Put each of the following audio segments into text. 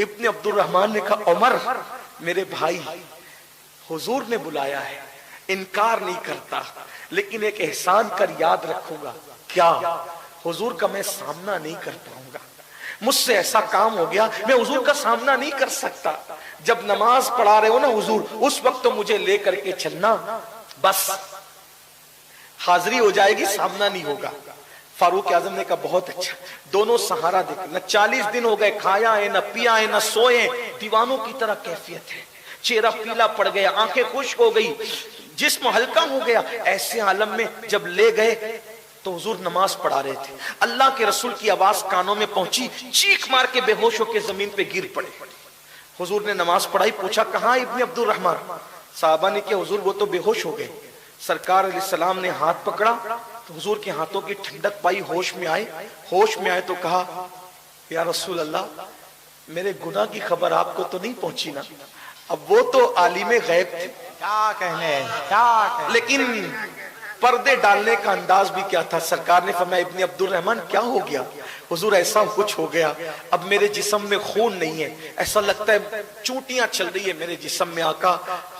इब्न Abdurrahman ने कहा उमर मेरे भाई, हुजूर ने बुलाया है, इनकार नहीं करता, लेकिन एक एहसान कर याद रखूंगा। क्या? हुजूर का मैं सामना नहीं कर पाऊंगा, मुझसे ऐसा काम हो गया मैं हुजूर का सामना नहीं कर सकता। जब नमाज पढ़ा रहे हो ना हुजूर, उस वक्त तो मुझे लेकर के चलना, बस हाजिरी हो जाएगी, सामना नहीं होगा। फारूक आजम ने कहा बहुत अच्छा। दोनों सहारा देखे, न 40 दिन हो गए खाया है, न पिया है, न सोए, दीवानों की तरह कैफियत है, चेहरा पीला पड़ गया, आंखें खुश्क हो गई, जिस्म हल्का हो गया। ऐसे आलम में जब ले गए तो हुजूर नमाज पढ़ा रहे थे, अल्लाह के रसूल की आवाज कानों में पहुंची, चीख मार के बेहोश होकर जमीन पे गिर पड़े। हुजूर ने नमाज पढ़ाई, पूछा कहां इब्न अब्दुर्रहमान? साहबा ने कहा हुजूर वो तो बेहोश हो गए। सरकार अलैहिस्सलाम ने हाथ पकड़ा तो हुजूर के हाथों की ठंडक पाई, होश में आए। होश में आए तो कहा या रसूल अल्लाह, मेरे गुनाह की खबर आपको तो नहीं पहुंची ना? अब वो तो आलिमे गैब थे, क्या कहने, लेकिन पर्दे डालने का अंदाज भी क्या था। सरकार ने फरमाया इब्न अब्दुर्रहमान क्या हो गया? हुजूर ऐसा कुछ हो गया, अब मेरे जिस्म में खून नहीं है, ऐसा लगता है चूटियां चल रही है मेरे जिस्म में। आका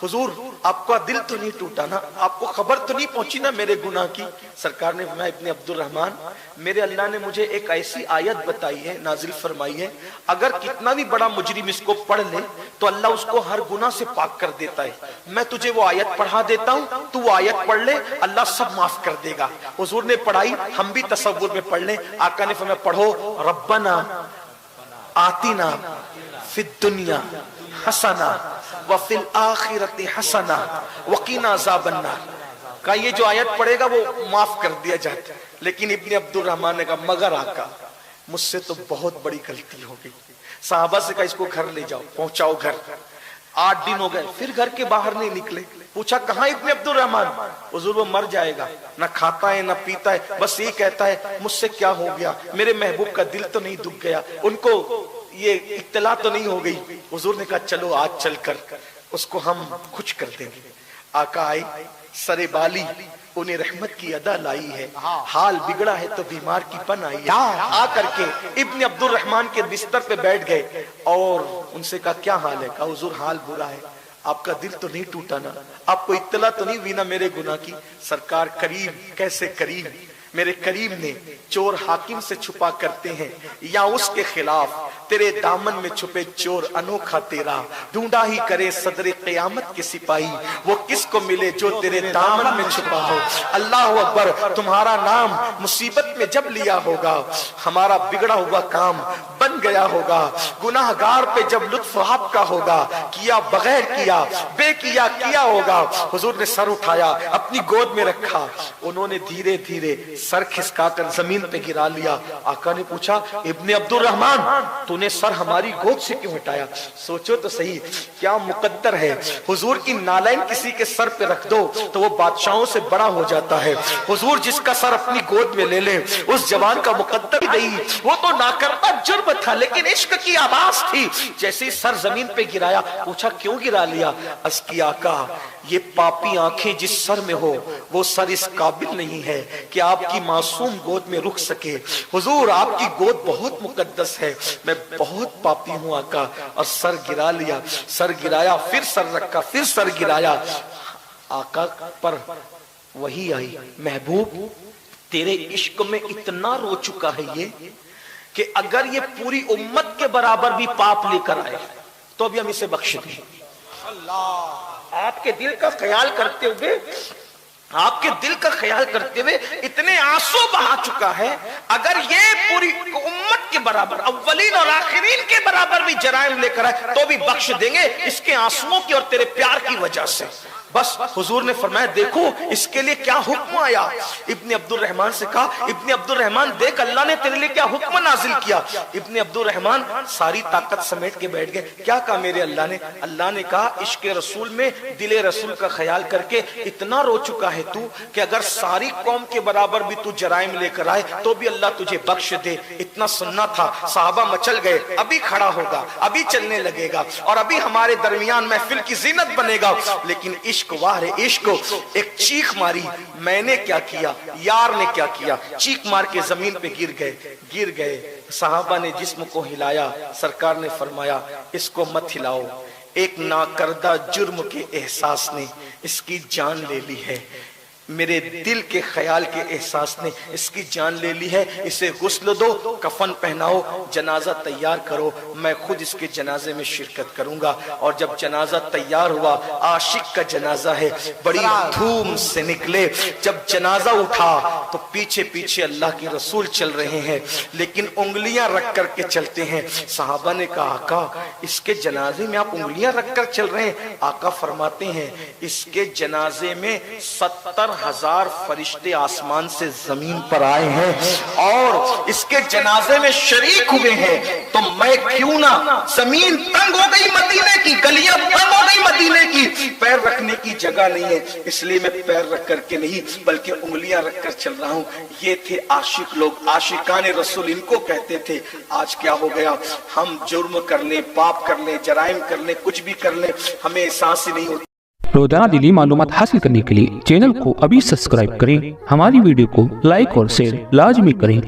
हुजूर आपका दिल तो नहीं टूटा ना, आपको खबर तो नहीं पहुंची ना मेरे गुनाह की? सरकार ने फरमाया इब्न अब्दुर्रहमान, मेरे अल्लाह ने मुझे एक ऐसी आयत बताई है, नाजिल फरमाई है, अगर कितना भी बड़ा मुजरिम इसको पढ़ ले तो अल्लाह उसको हर गुनाह से पाक कर देता है। मैं तुझे वो आयत पढ़ा देता हूं, तू वो आयत पढ़ ले, अल्लाह सब माफ कर देगा। हुजूर ने पढ़ाई, हम भी तसव्वुर में पढ़ ले। आका ने फरमाया पढ़ो, रब्बना आतिना फिद दुनिया हसना व फिल आखिरति हसना वकीना अज़ाबन्नार। का ये जो आयत पढ़ेगा वो माफ कर दिया जाता। लेकिन इब्न अब्दुर्रहमान ने कहा मगर आका मुझसे तो बहुत बड़ी गलती हो गई। साहबा से कहा इसको घर ले जाओ, पहुंचाओ घर। 8 दिन हो गए, फिर घर के बाहर नहीं निकले। पूछा कहां इब्न अब्दुर्रहमान? हुजूर वो मर जाएगा, ना खाता है ना पीता है, बस ये कहता है मुझसे क्या हो गया, मेरे महबूब का दिल तो नहीं दुख गया, उनको ये इत्तला तो नहीं हो गई। हुजूर ने कहा चलो आज चलकर उसको हम कुछ कर देंगे। आका आई, सरे बाली उन्हें रहमत की अदा लाई है, हाल बिगड़ा है तो बीमार की पन आई है। आकर के इब्न अब्दुर्रहमान के बिस्तर पे बैठ गए और उनसे कहा क्या हाल है? कहा हुजूर हाल बुरा है, आपका दिल तो नहीं टूटा ना, आपको इत्तला तो नहीं हुई ना मेरे गुनाह की? सरकार करीब, कैसे करीब? मेरे करीब ने चोर हाकिम से छुपा करते हैं या उसके खिलाफ तेरे दामन में छुपे चोर अनोखा तेरा, ढूंढा ही करे सदरे क़यामत के सिपाही, वो किसको मिले जो तेरे दामन में छुपा हो। अल्लाह अकबर, तुम्हारा नाम मुसीबत में जब लिया होगा, हमारा बिगड़ा हुआ काम बन गया होगा, गुनाहगार पे जब लुत्फ आपका होगा, किया बगैर किया बेकिया किया होगा। हुजूर ने सर उठाया, अपनी गोद में रखा, उन्होंने धीरे धीरे सर खिसका कर जमीन पे गिरा लिया। आका ने पूछा इब्ने अब्दुर्रहमान तूने सर हमारी गोद से क्यों हटाया? सोचो तो सही क्या मुकद्दर है। हुजूर की नालाइन किसी के सर पे रख दो तो वो बादशाहों से बड़ा हो जाता है। हुजूर जिसका सर अपनी गोद में ले ले उस जवान का मुकद्दर नहीं, वो तो नाकरता जुर्म था, लेकिन इश्क की आवाज थी। जैसे ही सर जमीन पे गिराया, पूछा क्यों गिरा लिया? अर्ज़ किया आका ये पापी आंखें जिस सर में हो वो सर इस काबिल नहीं है कि आपकी मासूम गोद में रुक सके। हुजूर आपकी गोद बहुत मुकद्दस है, मैं बहुत पापी हूं आका। और सर गिरा लिया, सर गिराया, फिर सर रखा, फिर सर गिराया। आका पर वही आई, महबूब तेरे इश्क में इतना रो चुका है ये कि अगर ये पूरी उम्मत के बराबर भी पाप लेकर आए तो भी हम इसे बख्श दें। आपके दिल का ख्याल करते हुए, आपके दिल का ख्याल करते हुए इतने आंसू बहा चुका है, अगर ये पूरी उम्मत के बराबर, अव्वलीन और आखिरीन के बराबर भी जराइम लेकर आए तो भी बख्श देंगे, इसके आंसुओं की और तेरे प्यार की वजह से। बस हुजूर ने फरमाया देखो इसके लिए क्या हुक्म आया। इब्ने अब्दुर्रहमान से कहा इब्ने अब्दुर्रहमान देख अल्लाह ने तेरे लिए क्या हुक्म नाजिल किया। इब्ने अब्दुर्रहमान सारी ताकत समेट के बैठ गए। क्या कहा मेरे अल्लाह ने? अल्लाह ने कहा इश्क रसूल में दिले रसूल का ख्याल करके इतना रो चुका है तू कि अगर सारी कौम के बराबर भी तू जराइम लेकर आए तो भी अल्लाह तुझे बख्श दे। इतना सुनना था। साहबा मचल गए, अभी खड़ा होगा, अभी चलने लगेगा और अभी हमारे दरमियान महफिल की जीनत बनेगा। लेकिन इश्क वाह इश्क, एक चीख मारी, मैंने क्या किया, यार ने क्या किया, चीख मार के जमीन पे गिर गए। सहाबा ने जिस्म को हिलाया, सरकार ने फरमाया इसको मत हिलाओ, एक नाकर्दा जुर्म के एहसास ने इसकी जान ले ली है, मेरे दिल के ख्याल के एहसास ने इसकी जान ले ली है, इसे गुस्ल दो, कफन पहनाओ, जनाजा तैयार करो, मैं खुद इसके जनाजे में शिरकत करूंगा। और जब जनाजा तैयार हुआ, आशिक का जनाजा है, बड़ी धूम से निकले। जब जनाजा उठा तो पीछे पीछे अल्लाह के रसूल चल रहे हैं, लेकिन उंगलियां रख करके चलते हैं। सहाबा ने कहा आका इसके जनाजे में आप उंगलियां रख कर चल रहे हैं? आका फरमाते हैं इसके जनाजे में 70,000 फरिश्ते आसमान से जमीन पर आए हैं और इसके जनाजे में शरीक हुए हैं, तो मैं क्यों ना, जमीन तंग हो गई मदीने की, गलियां तंग हो गई मदीने की, पैर रखने की जगह नहीं है, इसलिए मैं पैर रख करके नहीं बल्कि उंगलियां रख कर चल रहा हूं। ये थे आशिक लोग, आशिकाने रसूल इनको कहते थे। आज क्या हो गया, हम जुर्म कर ले, पाप कर ले, जराइम कर ले, कुछ भी कर ले, हमें एहसास ही नहीं होता। रोजाना दिली मालूमात हासिल करने के लिए चैनल को अभी सब्सक्राइब करें, हमारी वीडियो को लाइक और शेयर लाजमी करें।